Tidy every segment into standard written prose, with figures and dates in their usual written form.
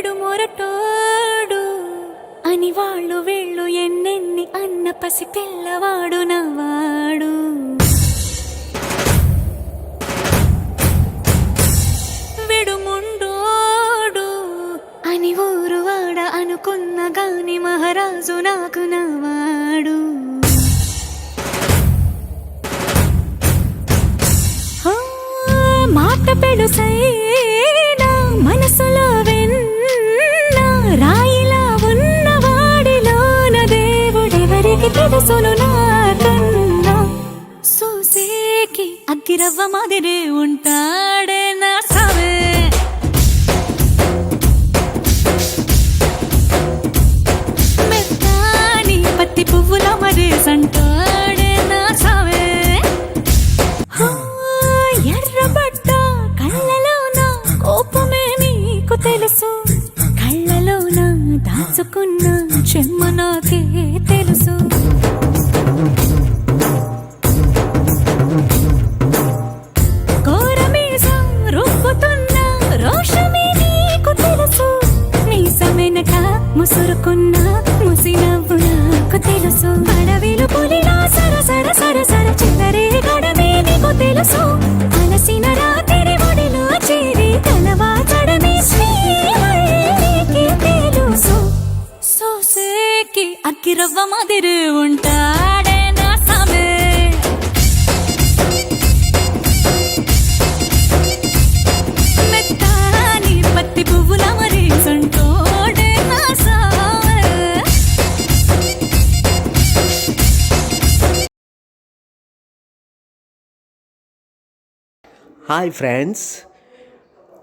వీడు మొరటోడు అని వాళ్ళు వీళ్ళు ఎన్నెన్ని అన్న పసి పిల్లవాడు నవ్వాడు. వీడు ముండోడు అని ఊరు వాడ అనుకున్న గాని మహారాజు నాకు నవ్వాడు. మాట పెడుసైనా మనసులో వెన్న రాయిలా ఉన్నవాడిలోన దేవుడెవరికి తెలుసును నాకన్నా. సూసేకి అగ్గిరవ్వ మాదిరే ఉంటాడే నా సావే. మెత్తాని పత్తి పువ్వుల మరేసంటాడే నా సావే. ఎర్రబడ్డ కళ్ళలోన కోపమే నీకు తెలుసు, కళ్ళలోన దాచుకున్న చెమ్మ నాకే తెలుసు. కోరమీసం రుబ్బుతున్న రోషమే నీకు తెలుసు, మీసమెనక ముసురుకున్న ముసినవ్వు నాకు తెలుసు. అడవిలు పులిలా సరసర సరసర చిల్లరే గడమే నీకు తెలుసు. అలసిన రాత్రి ఒడిలో చేరి కలవాచడమే శ్రీకి తెలుసు. సోసేకి అగ్గిరవ్వ మాదిరి ఉంటాడే నా సామే. మెత్తాని పత్తి పువ్వుల మరేసంటోడే నా సామే. హాయ్ ఫ్రెండ్స్,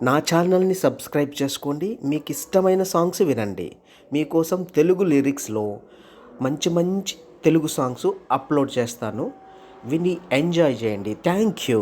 నా ఛానల్ని సబ్స్క్రైబ్ చేసుకోండి. మీకు ఇష్టమైన సాంగ్స్ వినండి. మీకోసం తెలుగు లిరిక్స్లో మంచి మంచి తెలుగు సాంగ్స్ అప్లోడ్ చేస్తాను. విని ఎంజాయ్ చేయండి. Thank you.